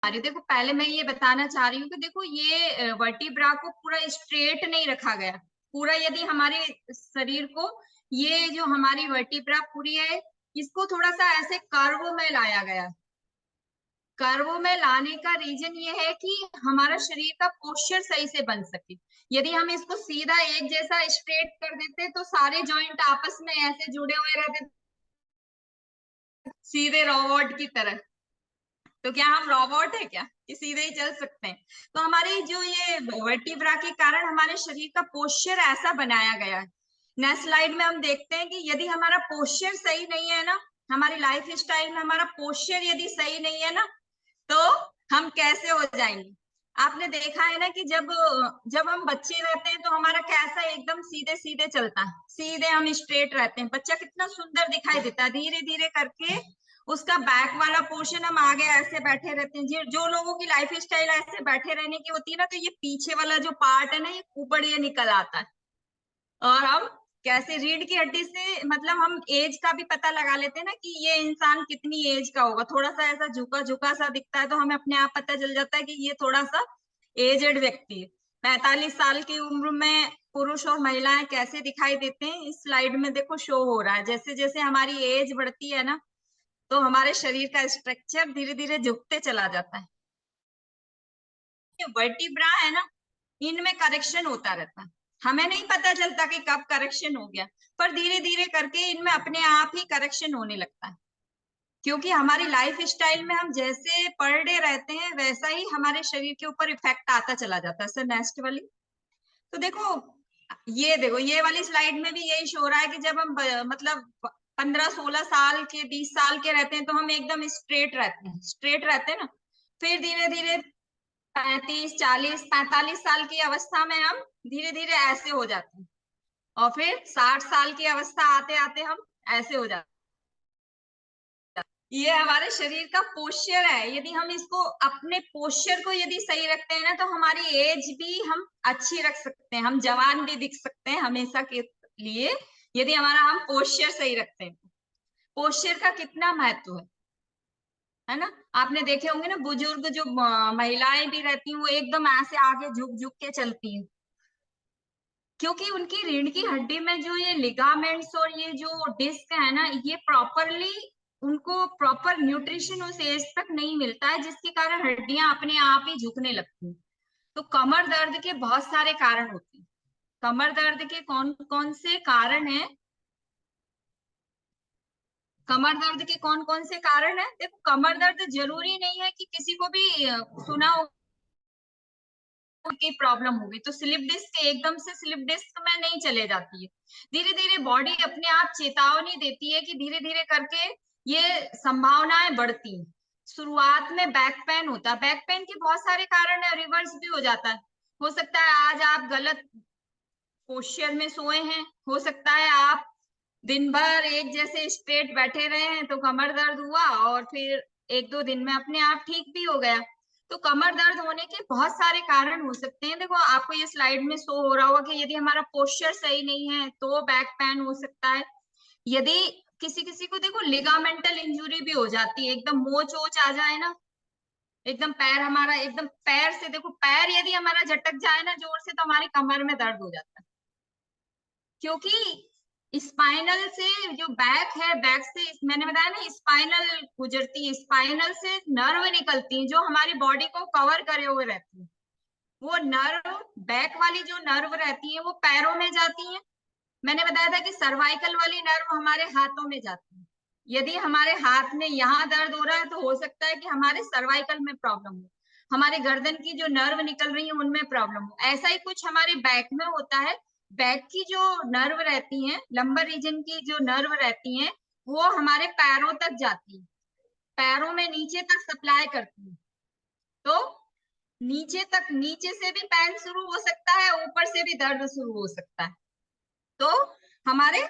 देखो पहले मैं ये बताना चाह रही हूँ कि देखो ये वर्टिब्रा को पूरा स्ट्रेट नहीं रखा गया पूरा। यदि हमारे शरीर को ये जो हमारी वर्टिब्रा पूरी है इसको थोड़ा सा ऐसे कर्व में लाया गया। कर्व में लाने का रीजन ये है कि हमारा शरीर का पोस्चर सही से बन सके। यदि हम इसको सीधा एक जैसा स्ट्रेट कर देते तो सारे जॉइंट आपस में ऐसे जुड़े हुए रहते सीधे रोबोट की तरह। तो क्या हम रोबोट है क्या कि सीधे ही चल सकते हैं? तो हमारी जो ये वर्टिब्रा के कारण हमारे शरीर का पोस्चर ऐसा बनाया गया है। नेक्स्ट स्लाइड में हम देखते हैं कि यदि हमारा पोस्चर सही नहीं है ना, हमारी लाइफ स्टाइल में हमारा पोस्चर यदि सही नहीं है ना, तो हम कैसे हो जाएंगे। आपने देखा है ना कि जब जब हम बच्चे रहते हैं तो हमारा कैसा एकदम सीधे सीधे चलता है, सीधे हम स्ट्रेट रहते हैं। बच्चा कितना सुंदर दिखाई देता है। धीरे धीरे करके उसका बैक वाला पोर्शन हम आगे ऐसे बैठे रहते हैं। जो लोगों की लाइफ स्टाइल ऐसे बैठे रहने की होती है ना, तो ये पीछे वाला जो पार्ट है ना ये ऊपर ये निकल आता है। और हम कैसे रीढ़ की हड्डी से मतलब हम एज का भी पता लगा लेते हैं ना कि ये इंसान कितनी एज का होगा। थोड़ा सा ऐसा झुका झुका सा दिखता है तो हमें अपने आप पता चल जाता है कि ये थोड़ा सा एजेड व्यक्ति है। 45 साल की उम्र में पुरुष और महिलाएं कैसे दिखाई देते हैं इस स्लाइड में देखो शो हो रहा है। जैसे जैसे हमारी एज बढ़ती है ना तो हमारे शरीर का स्ट्रक्चर धीरे धीरे झुकते चला जाता है। वर्टिब्रा है ना, इनमें करेक्शन होता रहता है। हमें नहीं पता चलता कि कब करेक्शन हो गया, पर धीरे धीरे करके इनमें अपने आप ही करेक्शन होने लगता है। क्योंकि हमारी लाइफ स्टाइल में हम जैसे पर डे रहते हैं वैसा ही हमारे शरीर के ऊपर इफेक्ट आता चला जाता है। सर नेक्स्ट वाली। तो देखो ये वाली स्लाइड में भी यही शो हो रहा है कि जब हम मतलब 15-16 साल के 20 साल के रहते हैं तो हम एकदम स्ट्रेट रहते हैं ना। फिर धीरे धीरे 35, 40, 45 साल की अवस्था में हम धीरे धीरे ऐसे हो जाते हैं। और फिर 60 साल की अवस्था आते आते हम ऐसे हो जाते हैं। ये हमारे शरीर का पोस्चर है। यदि हम इसको अपने पोस्चर को यदि सही रखते हैं ना तो हमारी एज भी हम अच्छी रख सकते हैं, हम जवान भी दिख सकते हैं हमेशा के लिए, यदि हमारा हम पोस्चर सही रखते हैं। पोस्चर का कितना महत्व है ना। आपने देखे होंगे ना बुजुर्ग जो महिलाएं भी रहती हैं वो एकदम ऐसे आगे झुक झुक के चलती हैं, क्योंकि उनकी रीढ़ की हड्डी में जो ये लिगामेंट्स और ये जो डिस्क है ना ये प्रॉपरली उनको प्रॉपर न्यूट्रिशन उस एज तक नहीं मिलता है, जिसके कारण हड्डियां अपने आप ही झुकने लगती हैं। तो कमर दर्द के बहुत सारे कारण होते हैं। कमर दर्द के कौन कौन से कारण हैं? कमर दर्द के कौन कौन से कारण है? देखो कमर दर्द जरूरी नहीं है कि किसी को भी सुना हो की प्रॉब्लम होगी तो स्लिप डिस्क एकदम से स्लिप डिस्क में नहीं चले जाती है। धीरे धीरे बॉडी अपने आप चेतावनी देती है कि धीरे धीरे करके ये संभावनाएं बढ़ती हैं। शुरुआत में बैक पेन होता है। बैक पेन के बहुत सारे कारण है, रिवर्स भी हो जाता है। हो सकता है आज आप गलत पोस्चर में सोए हैं, हो सकता है आप दिन भर एक जैसे स्ट्रेट बैठे रहे हैं तो कमर दर्द हुआ और फिर 1-2 दिन में अपने आप ठीक भी हो गया। तो कमर दर्द होने के बहुत सारे कारण हो सकते हैं। देखो आपको ये स्लाइड में शो हो रहा होगा कि यदि हमारा पोस्चर सही नहीं है तो बैक पेन हो सकता है। यदि किसी किसी को देखो लिगामेंटल इंजुरी भी हो जाती है, एकदम मोच वोच आ जाए ना, एकदम पैर हमारा एकदम पैर से देखो पैर यदि हमारा झटक जाए ना जोर से तो हमारी कमर में दर्द हो जाता है। क्योंकि स्पाइनल से जो बैक है, बैक से मैंने बताया ना स्पाइनल गुजरती है, स्पाइनल से नर्व निकलती है जो हमारी बॉडी को कवर करे हुए रहती है। वो नर्व बैक वाली जो नर्व रहती है वो पैरों में जाती है। मैंने बताया था कि सर्वाइकल वाली नर्व हमारे हाथों में जाती है। यदि हमारे हाथ में यहाँ दर्द हो रहा है तो हो सकता है कि हमारे सर्वाइकल में प्रॉब्लम हो, हमारे गर्दन की जो नर्व निकल रही है उनमें प्रॉब्लम हो। ऐसा ही कुछ हमारे बैक में होता है। बैक की जो नर्व रहती हैं, लंबर रीजन की जो नर्व रहती हैं, वो हमारे पैरों तक जाती है, पैरों में नीचे तक सप्लाई करती है। तो नीचे तक, नीचे से भी पेन शुरू हो सकता है, ऊपर से भी दर्द शुरू हो सकता है। तो हमारे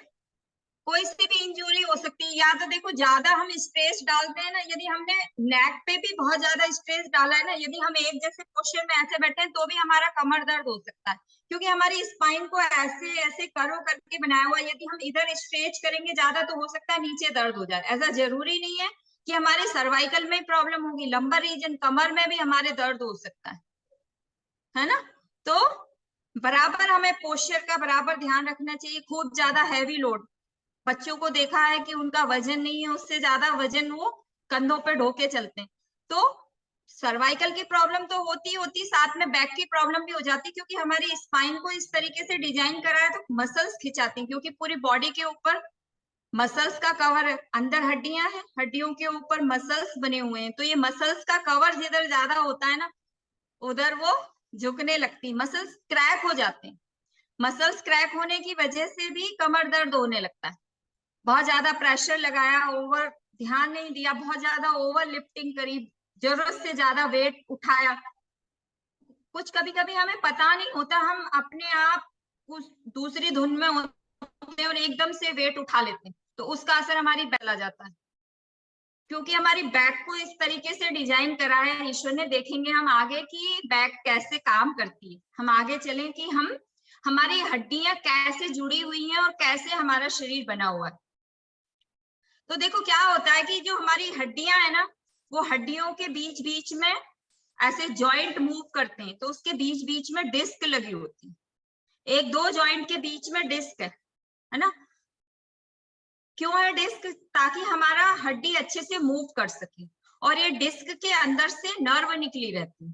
कोई सी भी इंजरी हो सकती है। या तो देखो ज्यादा हम स्ट्रेस डालते हैं ना, यदि हमने नेक पे भी बहुत ज्यादा स्ट्रेस डाला है ना, यदि हम एक जैसे पोस्चर में ऐसे बैठे हैं तो भी हमारा कमर दर्द हो सकता है, क्योंकि हमारी स्पाइन को ऐसे ऐसे कर्व करके बनाया हुआ है। यदि हम इधर स्ट्रेच करेंगे ज्यादा तो हो सकता है नीचे दर्द हो जाए। ऐसा जरूरी नहीं है कि हमारे सर्वाइकल में प्रॉब्लम होगी, लंबर रीजन, कमर में भी हमारे दर्द हो सकता है ना। तो बराबर हमें पोस्चर का बराबर ध्यान रखना चाहिए। खूब ज्यादा हैवी लोड, बच्चों को देखा है कि उनका वजन नहीं है, उससे ज्यादा वजन वो कंधों पे ढोके चलते हैं, तो सर्वाइकल की प्रॉब्लम तो होती साथ में बैक की प्रॉब्लम भी हो जाती, क्योंकि हमारी स्पाइन को इस तरीके से डिजाइन करा है तो मसल्स खिंचाती हैं, क्योंकि पूरी बॉडी के ऊपर मसल्स का कवर है, अंदर हड्डियां हैं, हड्डियों के ऊपर मसल्स बने हुए हैं, तो ये मसल्स का कवर जिधर ज्यादा होता है ना, उधर वो झुकने लगती, मसल्स क्रैक हो जाते हैं। मसल्स क्रैक होने की वजह से भी कमर दर्द होने लगता है। बहुत ज्यादा प्रेशर लगाया, ओवर ध्यान नहीं दिया, बहुत ज्यादा ओवर लिफ्टिंग करी, जरूरत से ज्यादा वेट उठाया, कुछ कभी कभी हमें पता नहीं होता, हम अपने आप उस दूसरी धुन में होते हैं और एकदम से वेट उठा लेते हैं, तो उसका असर हमारी बैक आ जाता है। क्योंकि हमारी बैक को इस तरीके से डिजाइन करा है ईश्वर ने, देखेंगे हम आगे की बैक कैसे काम करती है, हम आगे चलें कि हम हमारी हड्डियां कैसे जुड़ी हुई हैं और कैसे हमारा शरीर बना हुआ है। तो देखो क्या होता है कि जो हमारी हड्डियां है ना, वो हड्डियों के बीच बीच में ऐसे जॉइंट मूव करते हैं, तो उसके बीच बीच में डिस्क लगी होती है, एक दो जॉइंट के बीच में डिस्क है ना। क्यों है डिस्क? ताकि हमारा हड्डी अच्छे से मूव कर सके, और ये डिस्क के अंदर से नर्व निकली रहती है,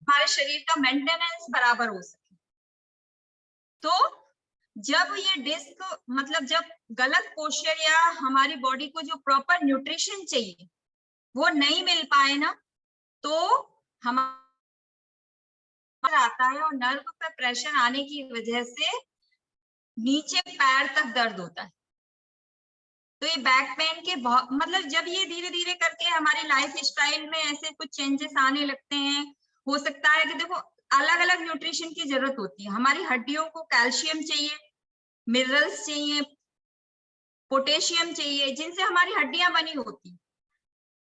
हमारे शरीर का मेंटेनेंस बराबर हो सके। तो जब ये डिस्क मतलब जब गलत पोस्चर या हमारी बॉडी को जो प्रॉपर न्यूट्रिशन चाहिए वो नहीं मिल पाए ना, तो हमारा आता है और नर्व पे प्रेशर आने की वजह से नीचे पैर तक दर्द होता है। तो ये बैक पेन के बहुत मतलब जब ये धीरे धीरे करके हमारी लाइफ स्टाइल में ऐसे कुछ चेंजेस आने लगते हैं, हो सकता है कि देखो अलग अलग न्यूट्रिशन की जरूरत होती है, हमारी हड्डियों को कैल्शियम चाहिए, मिनरल्स चाहिए, पोटेशियम चाहिए, जिनसे हमारी हड्डियां बनी होती।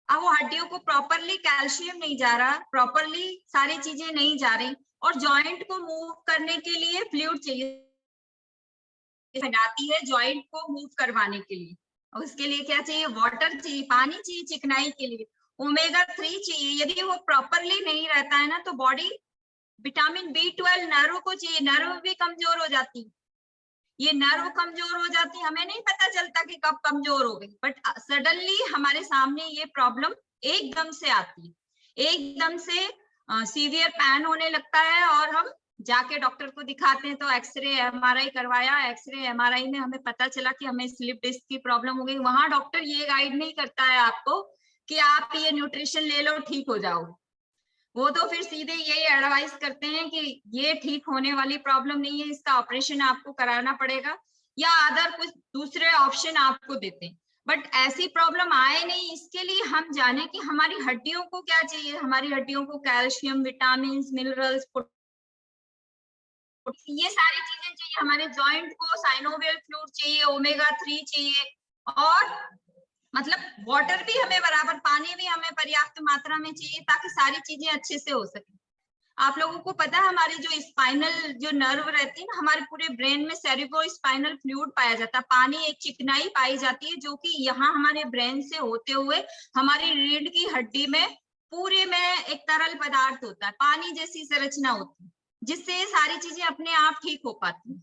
अब वो हड्डियों को प्रॉपरली कैल्शियम नहीं जा रहा, प्रॉपरली सारी चीजें नहीं जा रही, और जॉइंट को मूव करने के लिए फ्लूइड चाहिए, बनाती है जॉइंट को मूव करवाने के लिए, और उसके लिए क्या चाहिए? वाटर चाहिए, पानी चाहिए चिकनाई के लिए, ओमेगा 3 चाहिए। यदि वो प्रॉपरली नहीं रहता है ना, तो बॉडी विटामिन B12 नर्व को चाहिए, नर्व भी कमजोर हो जाती, ये नर्व कमजोर हो जाती, हमें नहीं पता चलता कि कब कमजोर हो गई, बट सडनली हमारे सामने ये प्रॉब्लम एकदम से आती है, एकदम से सीवियर पैन होने लगता है, और हम जाके डॉक्टर को दिखाते हैं, तो एक्सरे MRI करवाया, एक्सरे MRI में हमें पता चला कि हमें स्लिप डिस्क की प्रॉब्लम हो गई। वहां डॉक्टर ये गाइड नहीं करता है आपको कि आप ये न्यूट्रिशन ले लो ठीक हो जाओ, वो तो फिर सीधे यही एडवाइस करते हैं कि ये ठीक होने वाली प्रॉब्लम नहीं है, इसका ऑपरेशन आपको कराना पड़ेगा, या अदर कुछ दूसरे ऑप्शन आपको देते हैं। बट ऐसी प्रॉब्लम आए नहीं, इसके लिए हम जाने कि हमारी हड्डियों को क्या चाहिए, हमारी हड्डियों को कैल्शियम, विटामिन, मिनरल्स, ये सारी चीजें चाहिए, हमारे जॉइंट को साइनोवियल फ्लूइड चाहिए, ओमेगा 3 चाहिए, और मतलब वाटर भी हमें बराबर, पानी भी हमें पर्याप्त मात्रा में चाहिए, ताकि सारी चीजें अच्छे से हो सके। आप लोगों को पता है हमारी जो स्पाइनल जो नर्व रहती है ना, हमारे पूरे ब्रेन में सेरिब्रो स्पाइनल फ्लूइड पाया जाता है, पानी एक चिकनाई पाई जाती है, जो कि यहाँ हमारे ब्रेन से होते हुए हमारी रीढ़ की हड्डी में पूरे में एक तरल पदार्थ होता है, पानी जैसी संरचना होती है, जिससे ये सारी चीजें अपने आप ठीक हो पाती हैं।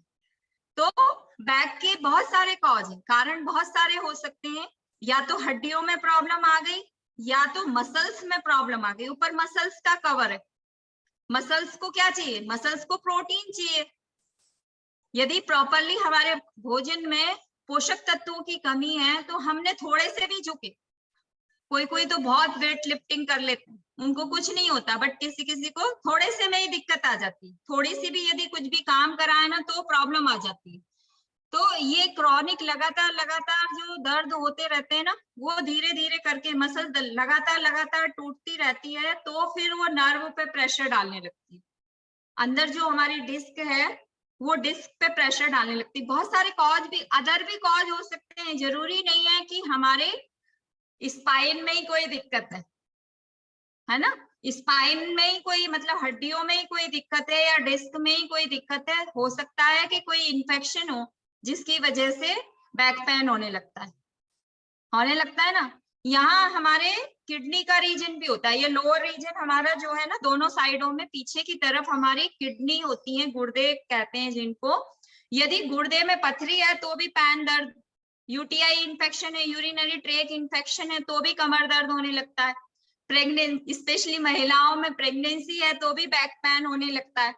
तो बैक के बहुत सारे कॉज हैं, कारण बहुत सारे हो सकते हैं, या तो हड्डियों में प्रॉब्लम आ गई, या तो मसल्स में प्रॉब्लम आ गई। ऊपर मसल्स का कवर है, मसल्स को क्या चाहिए? मसल्स को प्रोटीन चाहिए। यदि प्रॉपरली हमारे भोजन में पोषक तत्वों की कमी है, तो हमने थोड़े से भी झुके, कोई कोई तो बहुत वेट लिफ्टिंग कर लेते हैं, उनको कुछ नहीं होता, बट किसी किसी को थोड़े से में ही दिक्कत आ जाती है, थोड़ी सी भी यदि कुछ भी काम कराए ना तो प्रॉब्लम आ जाती है। तो ये क्रॉनिक लगातार लगातार जो दर्द होते रहते हैं ना, वो धीरे धीरे करके मसल लगातार लगातार टूटती रहती है, तो फिर वो नर्व पे प्रेशर डालने लगती है, अंदर जो हमारी डिस्क है वो डिस्क पे प्रेशर डालने लगती है। बहुत सारे कॉज भी, अदर भी कॉज हो सकते हैं, जरूरी नहीं है कि हमारे स्पाइन में ही कोई दिक्कत है ना, स्पाइन में ही कोई मतलब हड्डियों में ही कोई दिक्कत है, या डिस्क में ही कोई दिक्कत है, हो सकता है कि कोई इन्फेक्शन हो जिसकी वजह से बैक पेन होने लगता है। होने लगता है ना। यहाँ हमारे किडनी का रीजन भी होता है, ये लोअर रीजन हमारा जो है ना, दोनों साइडों में पीछे की तरफ हमारी किडनी होती है, गुर्दे कहते हैं जिनको। यदि गुर्दे में पथरी है तो भी पैन दर्द, यूटीआई इन्फेक्शन है, यूरिनरी ट्रैक इन्फेक्शन है तो भी कमर दर्द होने लगता है, स्पेशली महिलाओं में प्रेगनेंसी है तो भी बैक पेन होने लगता है,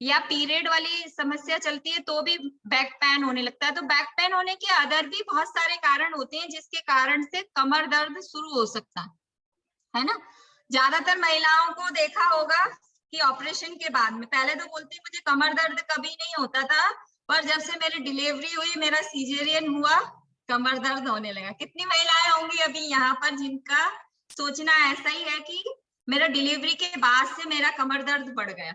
या पीरियड वाली समस्या चलती है तो भी बैक पेन होने लगता है। तो बैक पेन होने के अदर भी बहुत सारे कारण होते हैं जिसके कारण से कमर दर्द शुरू हो सकता है ना। ज्यादातर महिलाओं को देखा होगा कि ऑपरेशन के बाद में पहले तो बोलती मुझे कमर दर्द कभी नहीं होता था, पर जब से मेरी डिलीवरी हुई, मेरा सीजेरियन हुआ, कमर दर्द होने लगा। कितनी महिलाएं होंगी अभी यहाँ पर जिनका सोचना ऐसा ही है कि मेरा डिलीवरी के बाद से मेरा कमर दर्द बढ़ गया,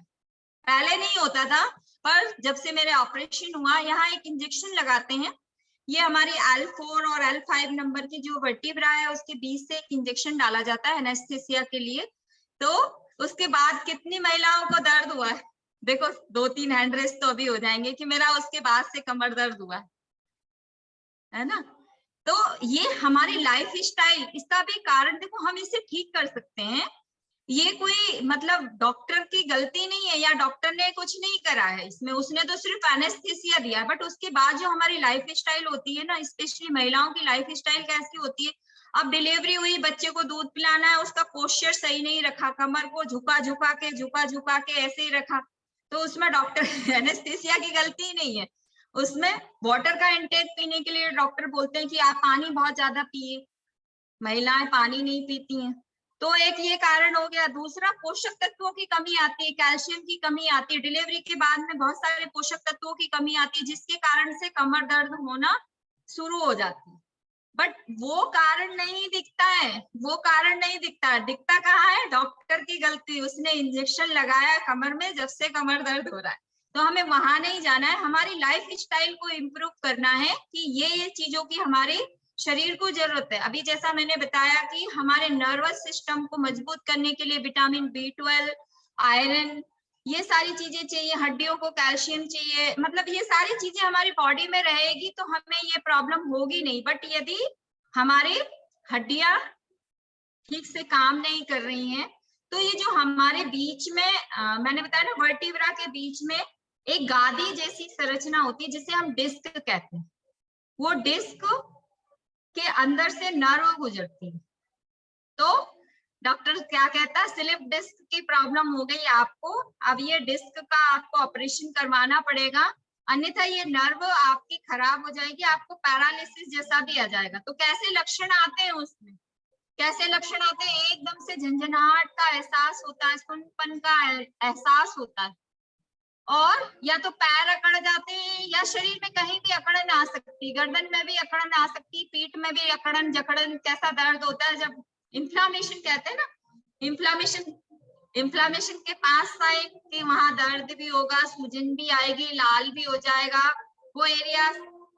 पहले नहीं होता था, पर जब से मेरे ऑपरेशन हुआ। यहाँ एक इंजेक्शन लगाते हैं, ये हमारी L4 और L5 नंबर की जो वर्टिब्रा है उसके बीच से एक इंजेक्शन डाला जाता है एनेस्थेसिया के लिए। तो उसके बाद कितनी महिलाओं को दर्द हुआ है, देखो 2-3 हैंड रेस तो अभी हो जाएंगे कि मेरा उसके बाद से कमर दर्द हुआ है ना। तो ये हमारी लाइफ स्टाइल, इसका भी कारण देखो, हम इसे ठीक कर सकते हैं। ये कोई मतलब डॉक्टर की गलती नहीं है, या डॉक्टर ने कुछ नहीं करा है इसमें, उसने तो सिर्फ एनेस्थेसिया दिया है। बट उसके बाद जो हमारी लाइफ स्टाइल होती है ना, स्पेशली महिलाओं की लाइफ स्टाइल कैसी होती है, अब डिलीवरी हुई, बच्चे को दूध पिलाना है, उसका पोस्चर सही नहीं रखा, कमर को झुका झुका के ऐसे ही रखा, तो उसमें डॉक्टर एनेस्थेसिया की गलती नहीं है। उसमें वाटर का इंटेक पीने के लिए डॉक्टर बोलते हैं कि आप पानी बहुत ज्यादा पिए, महिलाएं पानी नहीं पीती हैं, तो एक ये कारण हो गया। दूसरा, पोषक तत्वों की कमी आती है, कैल्शियम की कमी आती है, डिलीवरी के बाद में बहुत सारे पोषक तत्वों की कमी आती है जिसके कारण से कमर दर्द होना शुरू हो जाती है। बट वो कारण नहीं दिखता है, वो कारण नहीं दिखता है, दिखता कहाँ है, डॉक्टर की गलती, उसने इंजेक्शन लगाया कमर में, जब से कमर दर्द हो रहा है। तो हमें वहां नहीं जाना है, हमारी लाइफ स्टाइल को इम्प्रूव करना है कि ये चीजों की हमारे शरीर को जरूरत है। अभी जैसा मैंने बताया कि हमारे नर्वस सिस्टम को मजबूत करने के लिए विटामिन B12, आयरन, ये सारी चीजें चाहिए, हड्डियों को कैल्शियम चाहिए, मतलब ये सारी चीजें हमारी बॉडी में रहेगी तो हमें ये प्रॉब्लम होगी नहीं। बट यदि हमारी हड्डियां ठीक से काम नहीं कर रही हैं, तो ये जो हमारे बीच में मैंने बताया ना, वर्टिब्रा के बीच में एक गादी जैसी संरचना होती है जिसे हम डिस्क कहते हैं, वो डिस्क के अंदर से नर्व गुजरती है। तो डॉक्टर क्या कहता है, स्लिप डिस्क की प्रॉब्लम हो गई आपको, अब ये डिस्क का आपको ऑपरेशन करवाना पड़ेगा, अन्यथा ये नर्व आपकी खराब हो जाएगी, आपको पैरालिसिस जैसा भी आ जाएगा। तो कैसे लक्षण आते हैं उसमें, कैसे लक्षण आते हैं, एकदम से झंझनाहट का एहसास होता है, सुनपन का एहसास होता है, और या तो पैर अकड़ जाते हैं, या शरीर में कहीं भी अकड़न आ सकती, गर्दन में भी अकड़न आ सकती, पीठ में भी अकड़न जकड़न कैसा दर्द होता है, जब इन्फ्लामेशन कहते हैं ना, इन्फ्लामेशन के पास साइड के वहां दर्द भी होगा, सूजन भी आएगी, लाल भी हो जाएगा, वो एरिया,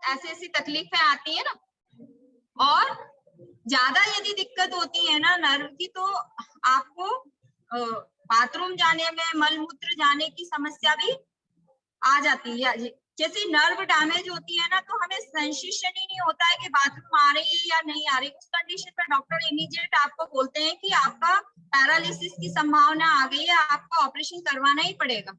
ऐसी ऐसी तकलीफें आती है ना। और ज्यादा यदि दिक्कत होती है ना नर्व की, तो आपको बाथरूम जाने में, मलमूत्र जाने की समस्या भी आ जाती है। जैसे नर्व डैमेज होती है ना, तो हमें सेंसेशन ही नहीं होता है कि बाथरूम आ रही है या नहीं आ रही। उस कंडीशन पर डॉक्टर इमीडिएट आपको बोलते हैं कि आपका पैरालिसिस की संभावना आ गई है, आपका ऑपरेशन करवाना ही पड़ेगा।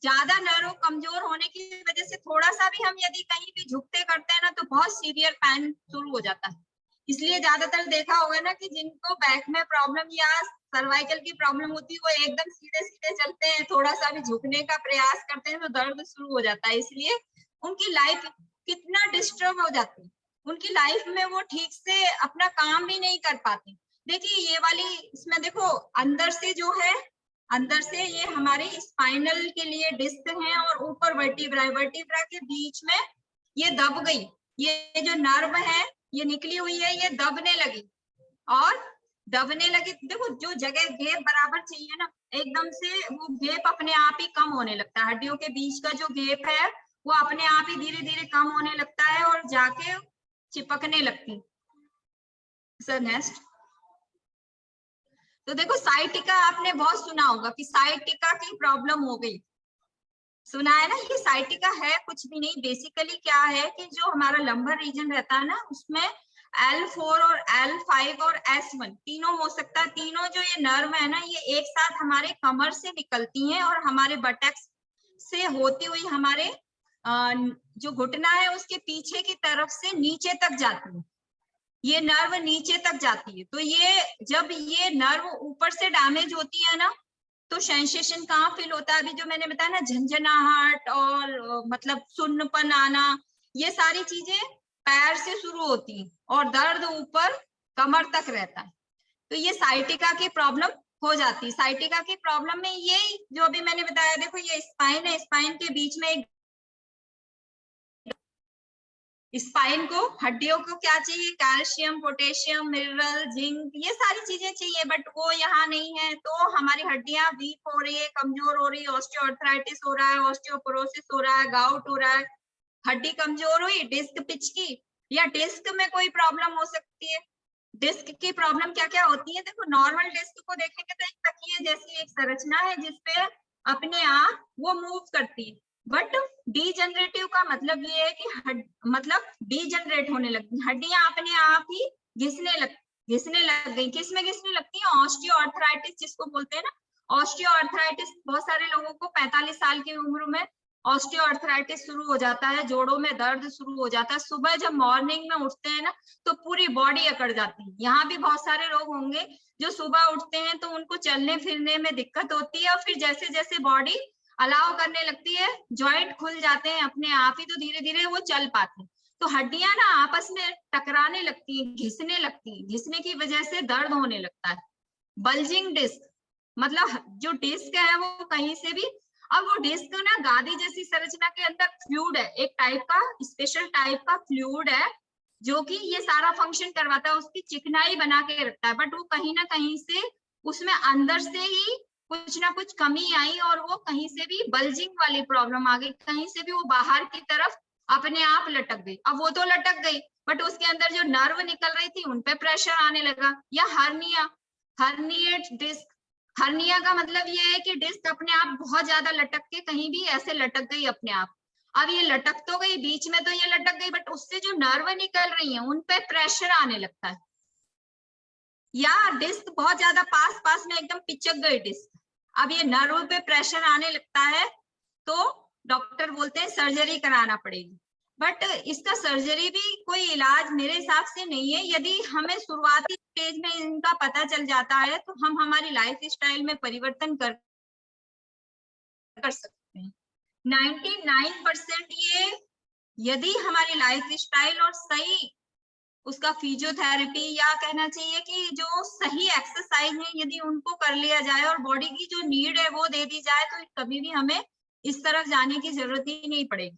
ज्यादा नर्व कमजोर होने की वजह से थोड़ा सा भी हम यदि कहीं भी झुकते करते हैं ना, तो बहुत सीवियर पेन शुरू हो जाता है। इसलिए ज्यादातर देखा होगा ना कि जिनको बैक में प्रॉब्लम या सर्वाइकल की प्रॉब्लम होती है, वो एकदम सीधे सीधे चलते हैं, थोड़ा सा भी झुकने का प्रयास करते हैं तो दर्द शुरू हो जाता है। इसलिए उनकी लाइफ कितना डिस्टर्ब हो जाती है, उनकी लाइफ में वो ठीक से अपना काम भी नहीं कर पाते। देखिए ये वाली, इसमें देखो अंदर से जो है, अंदर से ये हमारे स्पाइनल के लिए डिस्क है, और ऊपर वर्टिब्रा है, वर्टिब्रा के बीच में ये दब गई, ये जो नर्व है ये निकली हुई है, ये दबने लगी, और दबने लगी, देखो जो जगह गैप बराबर चाहिए ना, एकदम से वो गैप अपने आप ही कम होने लगता है, हड्डियों के बीच का जो गैप है वो अपने आप ही धीरे धीरे कम होने लगता है और जाके चिपकने लगती। Sir next. तो देखो साइटिका आपने बहुत सुना होगा कि साइटिका की प्रॉब्लम हो गई, सुना है ना। ये साइटिका है कुछ भी नहीं, बेसिकली क्या है कि जो हमारा लंबर रीजन रहता है ना, उसमें L4 और L5 और S1 तीनों हो सकता है। तीनों जो ये नर्व है ना, ये एक साथ हमारे कमर से निकलती हैं और हमारे बटक्स से होती हुई हमारे जो घुटना है उसके पीछे की तरफ से नीचे तक जाती है। ये नर्व नीचे तक जाती है। तो ये जब ये नर्व ऊपर से डैमेज होती है ना, तो सेंसेशन कहाँ फील होता है? अभी जो मैंने बताया ना, झंझनाहट और मतलब सुन्नपन आना, ये सारी चीजें पैर से शुरू होती हैं और दर्द ऊपर कमर तक रहता है। तो ये साइटिका की प्रॉब्लम हो जाती है। साइटिका की प्रॉब्लम में ये जो अभी मैंने बताया, देखो ये स्पाइन है, स्पाइन के बीच में एक, स्पाइन को, हड्डियों को क्या चाहिए? कैल्शियम, पोटेशियम, मिनरल, जिंक, ये सारी चीजें चाहिए, बट वो यहाँ नहीं है। तो हमारी हड्डियां वीक हो रही है, कमजोर हो रही है, ऑस्टियोआर्थराइटिस हो रहा है, ऑस्टियोपोरोसिस हो रहा है, गाउट हो रहा है, हड्डी कमजोर हुई, डिस्क पिचकी, या डिस्क में कोई प्रॉब्लम हो सकती है। डिस्क की प्रॉब्लम क्या क्या होती है? देखो, नॉर्मल डिस्क को देखेंगे तो एक तकिए जैसी एक संरचना है जिसपे अपने आप वो मूव करती है। बट डीजनरेटिव का मतलब ये है कि मतलब डीजनरेट होने लगती, हड्डियां अपने आप ही घिसने लग गई। किस में घिसने लगती है? ऑस्टियोआर्थराइटिस जिसको बोलते हैं ना। ऑस्टियोआर्थराइटिस बहुत सारे लोगों को 45 साल की उम्र में ऑस्टियोआर्थराइटिस शुरू हो जाता है, जोड़ों में दर्द शुरू हो जाता है। सुबह जब मॉर्निंग में उठते हैं ना, तो पूरी बॉडी अकड़ जाती है। यहाँ भी बहुत सारे लोग होंगे जो सुबह उठते हैं तो उनको चलने फिरने में दिक्कत होती है, और फिर जैसे जैसे बॉडी अलाउ करने लगती है, जॉइंट खुल जाते हैं अपने आप ही, तो धीरे धीरे वो चल पाते हैं। तो हड्डियां ना आपस में टकराने लगती है, घिसने लगती है, घिसने की वजह से दर्द होने लगता है। बल्जिंग डिस्क, मतलब जो डिस्क है वो कहीं से भी, अब वो डिस्क ना गादी जैसी संरचना के अंदर फ्लूइड है, एक टाइप का स्पेशल टाइप का फ्लूइड है जो कि ये सारा फंक्शन करवाता है, उसकी चिकनाई बना के रखता है। बट वो कहीं ना कहीं से उसमें अंदर से ही कुछ ना कुछ कमी आई और वो कहीं से भी बल्जिंग वाली प्रॉब्लम आ गई, कहीं से भी वो बाहर की तरफ अपने आप लटक गई। अब वो तो लटक गई, बट उसके अंदर जो नर्व निकल रही थी उन पे प्रेशर आने लगा। या हर्निया, हर्निएट डिस्क, हर्निया का मतलब ये है कि डिस्क अपने आप बहुत ज्यादा लटक के कहीं भी ऐसे लटक गई अपने आप। अब ये लटक तो गई, बीच में तो ये लटक गई, बट उससे जो नर्व निकल रही है उन पे प्रेशर आने लगता है। या डिस्क बहुत ज्यादा पास पास में एकदम पिचक गई डिस्क, अब ये नर्व पे प्रेशर आने लगता है, तो डॉक्टर बोलते हैं सर्जरी कराना पड़ेगी। बट इसका सर्जरी भी कोई इलाज मेरे हिसाब से नहीं है। यदि हमें शुरुआती स्टेज में इनका पता चल जाता है तो हम हमारी लाइफ स्टाइल में परिवर्तन कर सकते हैं। 99% ये, यदि हमारी लाइफ स्टाइल और सही उसका फिजियोथेरेपी, या कहना चाहिए कि जो सही एक्सरसाइज है, यदि उनको कर लिया जाए और बॉडी की जो नीड है वो दे दी जाए, तो कभी भी हमें इस तरफ जाने की जरूरत ही नहीं पड़ेगी,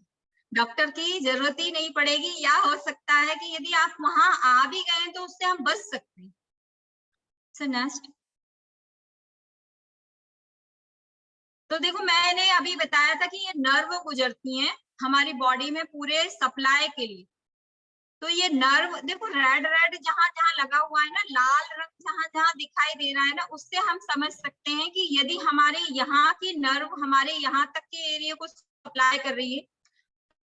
डॉक्टर की जरूरत ही नहीं पड़ेगी। या हो सकता है कि यदि आप वहां आ भी गए तो उससे हम बच सकते हैं। सो नेक्स्ट, तो देखो मैंने अभी बताया था कि ये नर्व गुजरती हैं हमारी बॉडी में पूरे सप्लाई के लिए। तो ये नर्व देखो, रेड रेड जहां जहां लगा हुआ है ना, लाल रंग जहां जहां दिखाई दे रहा है ना, उससे हम समझ सकते हैं कि यदि हमारे यहाँ की नर्व हमारे यहाँ तक के एरिया को सप्लाई कर रही है,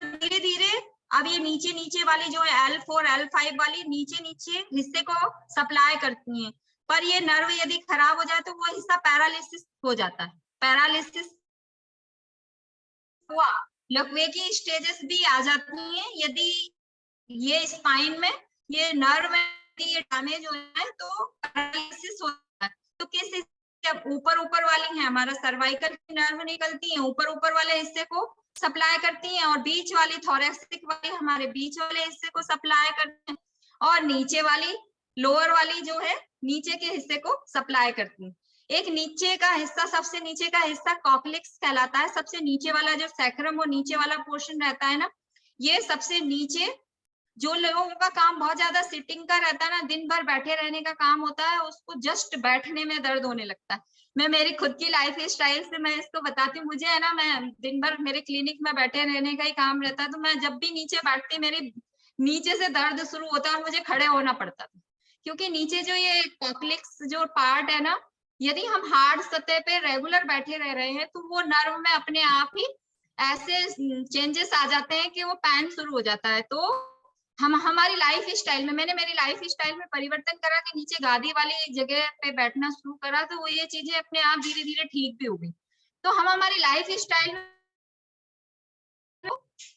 धीरे धीरे अब ये नीचे नीचे वाली जो है L4 L5 वाली नीचे नीचे हिस्से को सप्लाई करती हैं। पर ये नर्व यदि खराब हो जाए तो वो हिस्सा पैरालिसिस हो जाता है। पैरालिसिस हुआ, लकवे की स्टेजेस भी आ जाती हैं। यदि ये स्पाइन में ये नर्व में ये डैमेज हो जाए तो पैरालिसिस होता है। तो किस, जब ऊपर ऊपर वाली है हमारा सर्वाइकल की नर्व निकलती है, ऊपर ऊपर वाले हिस्से को सप्लाई करती हैं, और बीच वाली थोरेसिक वाली हमारे बीच वाले हिस्से को सप्लाई करते हैं, और नीचे वाली लोअर वाली जो है नीचे के हिस्से को सप्लाई करती है। एक नीचे का हिस्सा, सबसे नीचे का हिस्सा कॉक्लिक्स कहलाता है। सबसे नीचे वाला जो सैक्रम और नीचे वाला पोर्शन रहता है ना, ये सबसे नीचे, जो लोगों का काम बहुत ज्यादा सिटिंग का रहता है ना, दिन भर बैठे रहने का काम होता है, उसको जस्ट बैठने में दर्द होने लगता है। मैं मेरी खुद की लाइफ स्टाइल से मैं इसको बताती हूँ। मुझे है ना, मैं दिन भर मेरे क्लिनिक में बैठे रहने का ही काम रहता है, तो मैं जब भी नीचे बैठती मेरे नीचे से दर्द शुरू होता है और मुझे खड़े होना पड़ता था, क्योंकि नीचे जो ये कॉक्लिक्स जो पार्ट है ना, यदि हम हार्ड सतह पे रेगुलर बैठे रह रहे हैं तो वो नर्व में अपने आप ही ऐसे चेंजेस आ जाते हैं कि वो पैन शुरू हो जाता है। तो हम हमारी लाइफ स्टाइल में, मैंने मेरी लाइफ स्टाइल में परिवर्तन करा कि नीचे गादी वाली जगह पे बैठना शुरू करा, तो वो ये चीजें अपने आप धीरे धीरे ठीक भी हो गई। तो हम हमारी लाइफ स्टाइल में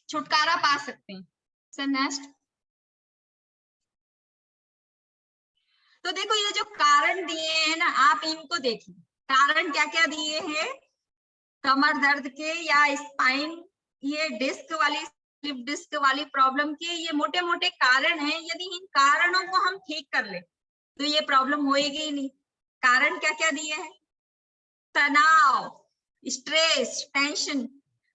छुटकारा पा सकते हैं। Sir next. तो देखो ये जो कारण दिए हैं ना, आप इनको देखिए, कारण क्या क्या दिए हैं कमर दर्द के या स्पाइन, ये डिस्क वाली, स्लिप डिस्क वाली प्रॉब्लम के, ये मोटे मोटे कारण हैं। यदि इन कारणों को हम ठीक कर ले तो ये प्रॉब्लम होएगी ही नहीं। कारण क्या क्या दिए हैं? तनाव, स्ट्रेस, टेंशन।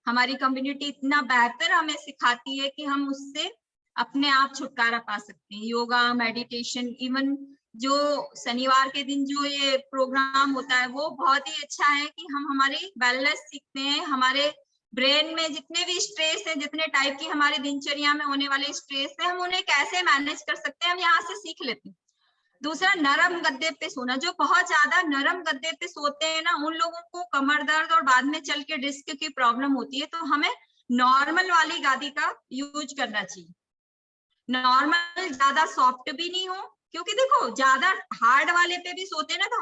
हमारी कम्युनिटी इतना बेहतर हमें सिखाती है कि हम उससे अपने आप छुटकारा पा सकते हैं। योगा, मेडिटेशन, इवन जो शनिवार के दिन जो ये प्रोग्राम होता है वो बहुत ही अच्छा है कि हम हमारी वेलनेस सीखते हैं। हमारे ब्रेन में जितने भी स्ट्रेस है, जितने टाइप की हमारी दिनचर्या में होने वाले स्ट्रेस है, हम उन्हें कैसे मैनेज कर सकते हैं, हम यहाँ से सीख लेते हैं। दूसरा, नरम गद्दे पे सोना। जो बहुत ज्यादा नरम गद्दे पे सोते हैं ना, उन लोगों को कमर दर्द और बाद में चल के डिस्क की प्रॉब्लम होती है। तो हमें नॉर्मल वाली गादी का यूज करना चाहिए। नॉर्मल, ज्यादा सॉफ्ट भी नहीं हो, क्योंकि देखो ज्यादा हार्ड वाले पे भी सोते हैं ना, तो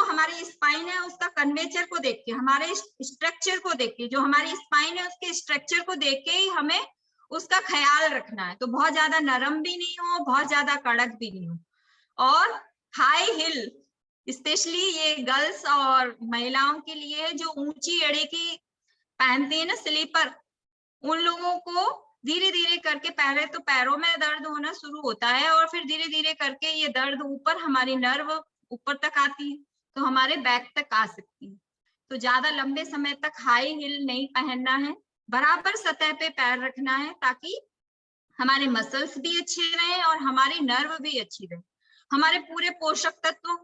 हमारी स्पाइन है उसका कन्वेचर को देख के, हमारे स्ट्रक्चर को देख के, जो हमारी स्पाइन है उसके स्ट्रक्चर को देख के ही हमें उसका ख्याल रखना है। तो बहुत ज्यादा नरम भी नहीं हो, बहुत ज्यादा कड़क भी नहीं हो। और हाई हिल, स्पेशली ये गर्ल्स और महिलाओं के लिए है, जो ऊंची एड़े की पहनती है ना स्लीपर, उन लोगों को धीरे धीरे करके पहले तो पैरों में दर्द होना शुरू होता है और फिर धीरे धीरे करके ये दर्द ऊपर, हमारी नर्व ऊपर तक आती है, तो हमारे बैक तक आ सकती है। तो ज्यादा लंबे समय तक हाई हिल नहीं पहनना है, बराबर सतह पे पैर रखना है, ताकि हमारे मसल्स भी अच्छे रहें और हमारी नर्व भी अच्छी रहे। हमारे पूरे पोषक तत्व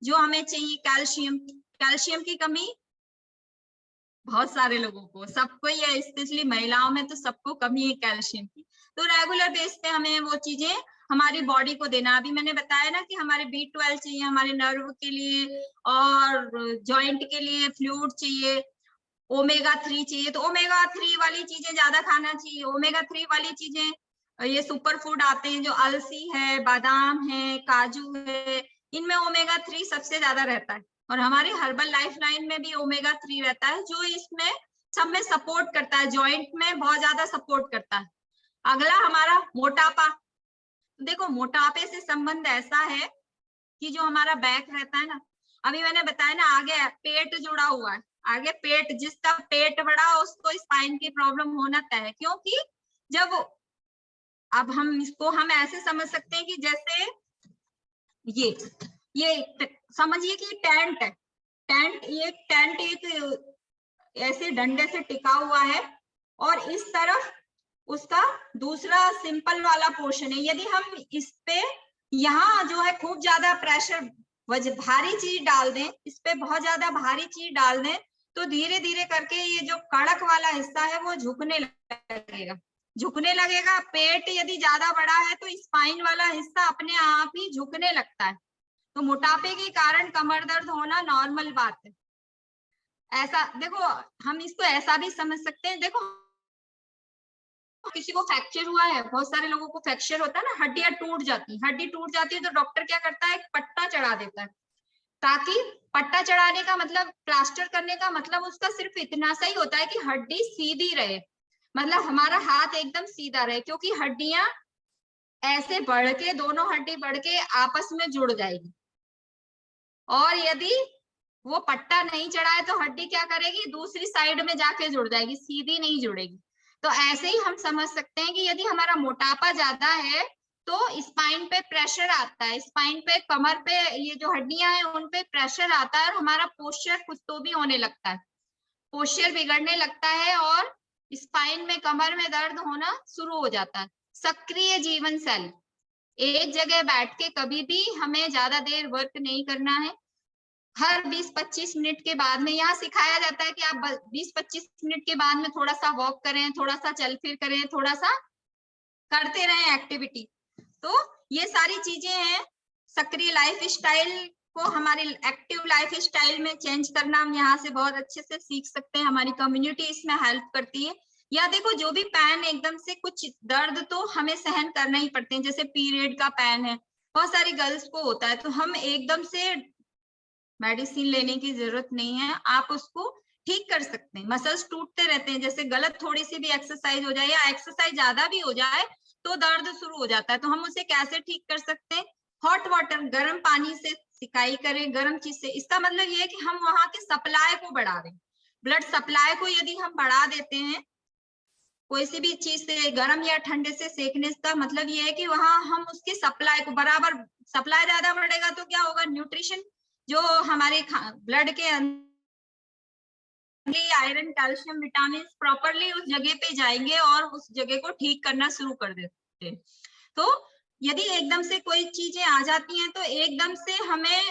जो हमें चाहिए, कैल्शियम, कैल्शियम की कमी बहुत सारे लोगों को, सबको ही है, स्पेशली महिलाओं में तो सबको कमी है कैल्शियम की। तो रेगुलर बेस पे हमें वो चीजें हमारी बॉडी को देना। अभी मैंने बताया ना कि हमारे B12 चाहिए हमारे नर्व के लिए, और जॉइंट के लिए फ्लूइड चाहिए, ओमेगा 3 चाहिए। तो ओमेगा 3 वाली चीजें ज्यादा खाना चाहिए। ओमेगा 3 वाली चीजें, ये सुपर फूड आते हैं, जो अलसी है, बादाम है, काजू है, इनमें ओमेगा 3 सबसे ज्यादा रहता है। और हमारी हर्बल लाइफ लाइन में भी ओमेगा 3 रहता है, जो इसमें सब में सपोर्ट करता है, जॉइंट में बहुत ज्यादा सपोर्ट करता है। अगला हमारा मोटापा। देखो मोटापे से संबंध ऐसा है कि जो हमारा बैक रहता है ना, अभी मैंने बताया ना, आगे पेट जुड़ा हुआ है, आगे पेट, जिसका पेट बड़ा उसको स्पाइन की प्रॉब्लम होना तय है। क्योंकि जब, अब हम इसको हम ऐसे समझ सकते हैं कि जैसे ये समझिए कि टेंट है, टेंट एक ऐसे डंडे से टिका हुआ है और इस तरफ उसका दूसरा सिंपल वाला पोर्शन है। यदि हम इस पे यहाँ जो है खूब ज्यादा प्रेशर, भारी चीज डाल दें, इस पे बहुत ज्यादा भारी चीज डाल दें, तो धीरे धीरे करके ये जो कड़क वाला हिस्सा है वो झुकने लगेगा। पेट यदि ज्यादा बड़ा है तो स्पाइन वाला हिस्सा अपने आप ही झुकने लगता है। तो मोटापे के कारण कमर दर्द होना नॉर्मल बात है। ऐसा देखो, हम इसको ऐसा भी समझ सकते हैं, देखो किसी को फ्रैक्चर हुआ है, बहुत सारे लोगों को फ्रैक्चर होता है ना, हड्डियां टूट जाती है, हड्डी टूट जाती है, तो डॉक्टर क्या करता है, एक पट्टा चढ़ा देता है, ताकि पट्टा चढ़ाने का मतलब, प्लास्टर करने का मतलब उसका सिर्फ इतना सा ही होता है कि हड्डी सीधी रहे, मतलब हमारा हाथ एकदम सीधा रहे, क्योंकि हड्डियां ऐसे बढ़ के, दोनों हड्डी बढ़ के आपस में जुड़ जाएगी। और यदि वो पट्टा नहीं चढ़ा है तो हड्डी क्या करेगी, दूसरी साइड में जाके जुड़ जाएगी, सीधी नहीं जुड़ेगी। तो ऐसे ही हम समझ सकते हैं कि यदि हमारा मोटापा ज्यादा है तो स्पाइन पे प्रेशर आता है, स्पाइन पे, कमर पे, ये जो हड्डियां हैं उन पे प्रेशर आता है और हमारा पोस्चर कुछ तो भी होने लगता है, पोस्चर बिगड़ने लगता है और स्पाइन में, कमर में दर्द होना शुरू हो जाता है। सक्रिय जीवन शैली, एक जगह बैठ के कभी भी हमें ज्यादा देर वर्क नहीं करना है। हर 20-25 मिनट के बाद में, यहाँ सिखाया जाता है कि आप 20-25 मिनट के बाद में थोड़ा सा वॉक करें, थोड़ा सा चल फिर करें, थोड़ा सा करते रहें एक्टिविटी। तो ये सारी चीजें हैं सक्रिय लाइफ स्टाइल को हमारी एक्टिव लाइफ स्टाइल में चेंज करना हम यहाँ से बहुत अच्छे से सीख सकते हैं। हमारी कम्युनिटी इसमें हेल्प करती है। या देखो जो भी पैन एकदम से कुछ दर्द तो हमें सहन करना ही पड़ते हैं, जैसे पीरियड का पैन है, बहुत सारी गर्ल्स को होता है, तो हम एकदम से मेडिसिन लेने की जरूरत नहीं है, आप उसको ठीक कर सकते हैं। मसल्स टूटते रहते हैं, जैसे गलत थोड़ी सी भी एक्सरसाइज हो जाए या एक्सरसाइज ज्यादा भी हो जाए तो दर्द शुरू हो जाता है, तो हम उसे कैसे ठीक कर सकते हैं? हॉट वाटर, गर्म पानी से सिकाई करें, गर्म चीज से। इसका मतलब ये है कि हम वहां के सप्लाई को बढ़ा रहे हैं। ब्लड सप्लाई को यदि हम बढ़ा देते हैं कोई सी भी चीज से, गर्म या ठंडे से सेकने का मतलब ये है कि वहां हम उसकी सप्लाई को बराबर, सप्लाई ज्यादा बढ़ेगा तो क्या होगा? न्यूट्रिशन जो हमारे ब्लड के आयरन, कैल्शियम, विटामिन प्रॉपरली उस जगह पे जाएंगे और उस जगह को ठीक करना शुरू कर देते हैं। तो यदि एकदम से कोई चीजें आ जाती हैं तो एकदम से हमें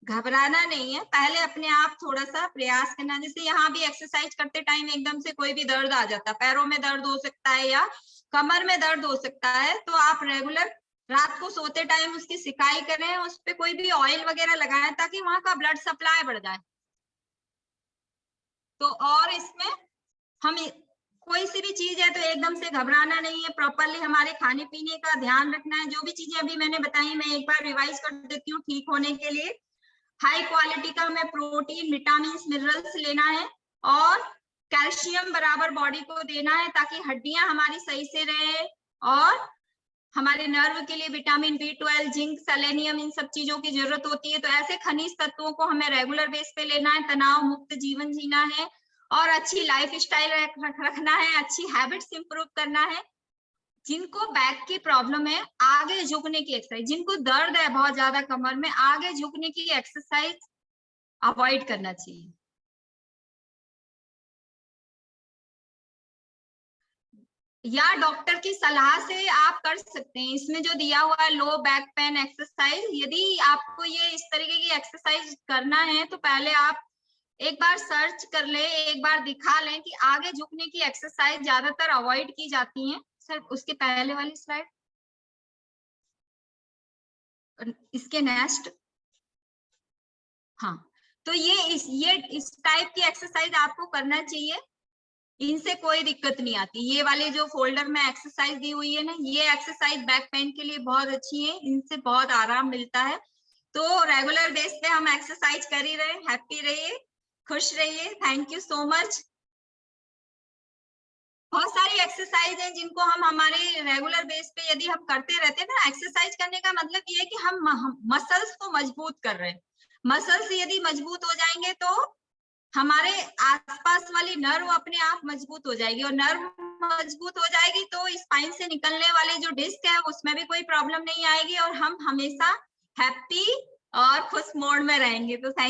घबराना नहीं है, पहले अपने आप थोड़ा सा प्रयास करना। जैसे यहाँ भी एक्सरसाइज करते टाइम एकदम से कोई भी दर्द आ जाता है, पैरों में दर्द हो सकता है या कमर में दर्द हो सकता है, तो आप रेगुलर रात को सोते टाइम उसकी सिकाई करें, उस पर कोई भी ऑयल वगैरह लगाएं ताकि वहां का ब्लड सप्लाई बढ़ जाए। तो और इसमें हम कोई सी भी चीज है तो एकदम से घबराना नहीं है, प्रॉपरली हमारे खाने पीने का ध्यान रखना है। जो भी चीजें अभी मैंने बताई मैं एक बार रिवाइज कर देती हूँ ठीक होने के लिए। हाई क्वालिटी का हमें प्रोटीन, विटामिन, मिनरल्स लेना है और कैल्शियम बराबर बॉडी को देना है ताकि हड्डियां हमारी सही से रहे, और हमारे नर्व के लिए विटामिन B12, जिंक, सेलेनियम, इन सब चीजों की जरूरत होती है। तो ऐसे खनिज तत्वों को हमें रेगुलर बेस पे लेना है, तनाव मुक्त जीवन जीना है और अच्छी लाइफ स्टाइल रखना है, अच्छी हैबिट्स इंप्रूव करना है। जिनको बैक की प्रॉब्लम है, आगे झुकने की एक्सरसाइज, जिनको दर्द है बहुत ज्यादा कमर में, आगे झुकने की एक्सरसाइज अवॉइड करना चाहिए। या डॉक्टर की सलाह से आप कर सकते हैं। इसमें जो दिया हुआ है लो बैक पेन एक्सरसाइज, यदि आपको ये इस तरीके की एक्सरसाइज करना है तो पहले आप एक बार सर्च कर ले, एक बार दिखा लें कि आगे झुकने की एक्सरसाइज ज्यादातर अवॉइड की जाती हैं। सर उसके पहले वाली स्लाइड, इसके नेक्स्ट। हाँ, तो ये इस टाइप की एक्सरसाइज आपको करना चाहिए, इनसे कोई दिक्कत नहीं आती। ये वाले जो फोल्डर में एक्सरसाइज दी हुई है ना, ये एक्सरसाइज बैक पेन के लिए बहुत अच्छी है, इनसे बहुत आराम मिलता है। तो रेगुलर बेस पे हम एक्सरसाइज कर ही रहे। हैप्पी रहिए, खुश रहिए। Thank you so much. बहुत सारी एक्सरसाइज है जिनको हम हमारे रेगुलर बेस पे यदि हम करते रहते हैं ना, एक्सरसाइज करने का मतलब ये है कि हम मसल्स को मजबूत कर रहे हैं। मसल्स यदि मजबूत हो जाएंगे तो हमारे आसपास वाली नर्व अपने आप मजबूत हो जाएगी, और नर्व मजबूत हो जाएगी तो स्पाइन से निकलने वाले जो डिस्क है उसमें भी कोई प्रॉब्लम नहीं आएगी और हम हमेशा हैप्पी और खुश मोड में रहेंगे। तो थैंक